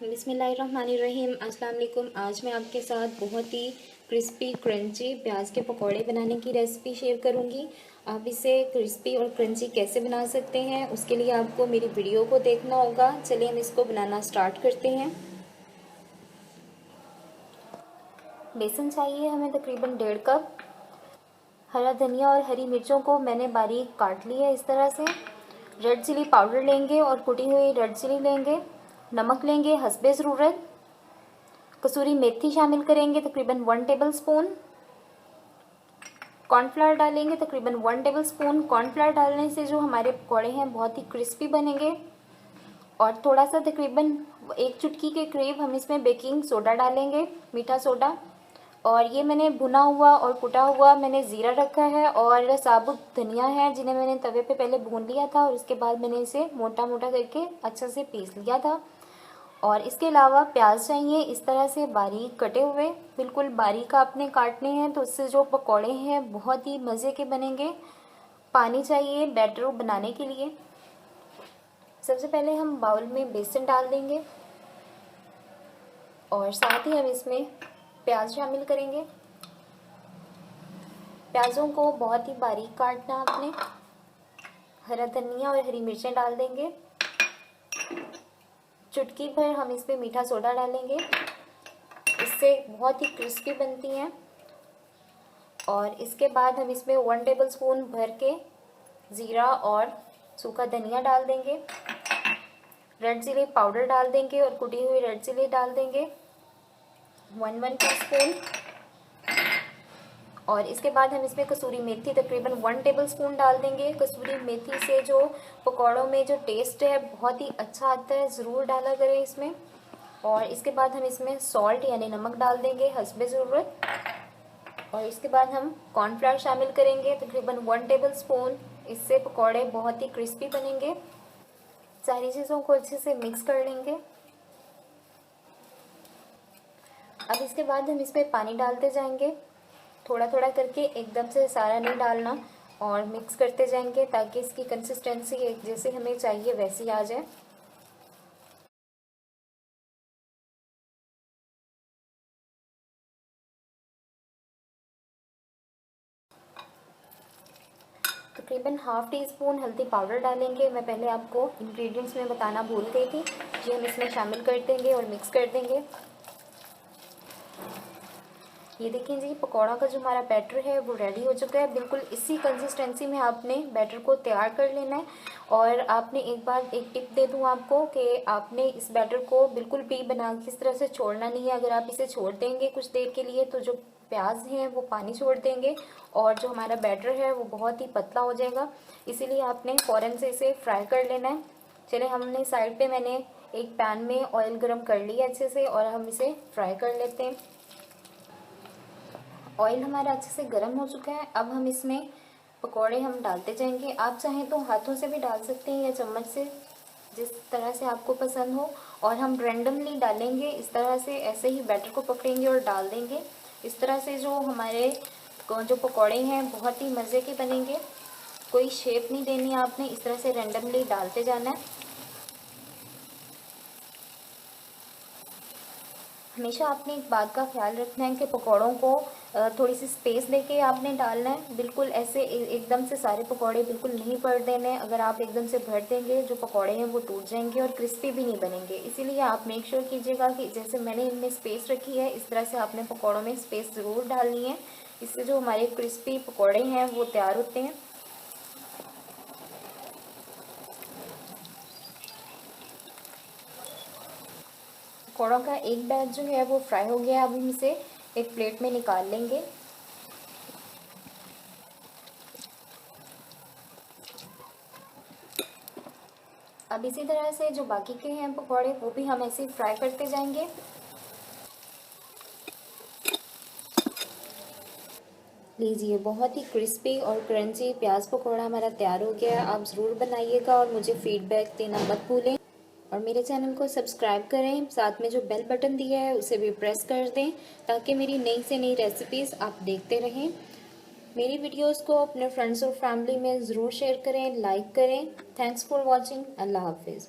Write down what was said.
बिस्मिल्लाहिर्रहमानिर्रहीम। अस्सलाम वालेकुम। आज मैं आपके साथ बहुत ही क्रिस्पी क्रंची प्याज के पकौड़े बनाने की रेसिपी शेयर करूंगी। आप इसे क्रिस्पी और क्रंची कैसे बना सकते हैं उसके लिए आपको मेरी वीडियो को देखना होगा। चलिए हम इसको बनाना स्टार्ट करते हैं। बेसन चाहिए हमें तकरीबन 1.5 कप। हरा धनिया और हरी मिर्चों को मैंने बारीक काट लिया इस तरह से। रेड चिली पाउडर लेंगे और कुटी हुई रेड चिली लेंगे। नमक लेंगे हस्बे ज़रूरत। कसूरी मेथी शामिल करेंगे तकरीबन 1 टेबल स्पून। कॉर्नफ्लावर डालेंगे तकरीबन 1 टेबल स्पून। कॉर्नफ्लावर डालने से जो हमारे पकौड़े हैं बहुत ही क्रिस्पी बनेंगे। और थोड़ा सा तकरीबन 1 चुटकी के करीब हम इसमें बेकिंग सोडा डालेंगे, मीठा सोडा। और ये मैंने भुना हुआ और कुटा हुआ मैंने ज़ीरा रखा है और साबुत धनिया है जिन्हें मैंने तवे पे पहले भून लिया था और उसके बाद मैंने इसे मोटा मोटा करके अच्छा से पीस लिया था। और इसके अलावा प्याज चाहिए इस तरह से बारीक कटे हुए, बिल्कुल बारीक आपने काटने हैं तो इससे जो पकौड़े हैं बहुत ही मज़े के बनेंगे। पानी चाहिए बैटर बनाने के लिए। सबसे पहले हम बाउल में बेसन डाल देंगे और साथ ही हम इसमें प्याज शामिल करेंगे। प्याज़ों को बहुत ही बारीक काटना आपने। हरा धनिया और हरी मिर्चें डाल देंगे। चुटकी भर हम इसमें मीठा सोडा डालेंगे, इससे बहुत ही क्रिस्पी बनती हैं। और इसके बाद हम इसमें 1 टेबल स्पून भर के ज़ीरा और सूखा धनिया डाल देंगे। रेड चिली पाउडर डाल देंगे और कुटी हुई रेड चिली डाल देंगे 1 टीस्पून। और इसके बाद हम इसमें कसूरी मेथी तकरीबन 1 टेबल स्पून डाल देंगे। कसूरी मेथी से जो पकौड़ों में जो टेस्ट है बहुत ही अच्छा आता है, ज़रूर डाला करें इसमें। और इसके बाद हम इसमें सॉल्ट यानी नमक डाल देंगे हस्बे ज़रूरत। और इसके बाद हम कॉर्नफ्लावर शामिल करेंगे तकरीबन 1 टेबल स्पून। इससे पकौड़े बहुत ही क्रिस्पी बनेंगे। सारी चीज़ों को अच्छे से मिक्स कर लेंगे। अब इसके बाद हम इसमें पानी डालते जाएंगे, थोड़ा थोड़ा करके, एकदम से सारा नहीं डालना। और मिक्स करते जाएंगे ताकि इसकी कंसिस्टेंसी जैसे हमें चाहिए वैसी आ जाए। तकरीबन ½ टीस्पून हल्दी पाउडर डालेंगे। मैं पहले आपको इंग्रेडिएंट्स में बताना भूल गई थी, ये हम इसमें शामिल कर देंगे और मिक्स कर देंगे। ये देखें जी, पकौड़ा का जो हमारा बैटर है वो रेडी हो चुका है। बिल्कुल इसी कंसिस्टेंसी में आपने बैटर को तैयार कर लेना है। और आपने एक टिप दे दूँ आपको कि आपने इस बैटर को बिल्कुल भी बना के इस तरह से छोड़ना नहीं है। अगर आप इसे छोड़ देंगे कुछ देर के लिए तो जो प्याज हैं वो पानी छोड़ देंगे और जो हमारा बैटर है वो बहुत ही पतला हो जाएगा। इसीलिए आपने फ़ौरन से इसे फ्राई कर लेना है। चले, हमने साइड पे मैंने एक पैन में ऑयल गरम कर लिया अच्छे से और हम इसे फ्राई कर लेते हैं। ऑयल हमारा अच्छे से गर्म हो चुका है। अब हम इसमें पकोड़े हम डालते जाएंगे। आप चाहें तो हाथों से भी डाल सकते हैं या चम्मच से, जिस तरह से आपको पसंद हो। और हम रैंडमली डालेंगे इस तरह से, ऐसे ही बैटर को पकड़ेंगे और डाल देंगे। इस तरह से जो हमारे जो पकोड़े हैं बहुत ही मज़े के बनेंगे। कोई शेप नहीं देनी है आपने, इस तरह से रैंडमली डालते जाना है। हमेशा आपने एक बात का ख्याल रखना है कि पकौड़ों को थोड़ी सी स्पेस देके आपने डालना है। बिल्कुल ऐसे एकदम से सारे पकौड़े बिल्कुल नहीं भर देने। अगर आप एकदम से भर देंगे जो पकौड़े हैं वो टूट जाएंगे और क्रिस्पी भी नहीं बनेंगे। इसीलिए आप मेक श्योर कीजिएगा कि जैसे मैंने इनमें स्पेस रखी है इस तरह से आपने पकौड़ों में स्पेस ज़रूर डालनी है। इससे जो हमारे क्रिस्पी पकौड़े हैं वो तैयार होते हैं। पकौड़ों का एक बैच जो है वो फ्राई हो गया। अब हम इसे एक प्लेट में निकाल लेंगे। अब इसी तरह से जो बाकी के हैं पकौड़े वो भी हम ऐसे फ्राई करते जाएंगे। लीजिए, बहुत ही क्रिस्पी और क्रंची प्याज पकौड़ा हमारा तैयार हो गया है। आप ज़रूर बनाइएगा और मुझे फीडबैक देना मत भूलें। और मेरे चैनल को सब्सक्राइब करें, साथ में जो बेल बटन दिया है उसे भी प्रेस कर दें ताकि मेरी नई से नई रेसिपीज़ आप देखते रहें। मेरी वीडियोस को अपने फ्रेंड्स और फैमिली में ज़रूर शेयर करें, लाइक करें। Thanks for watching. अल्लाह हाफिज़।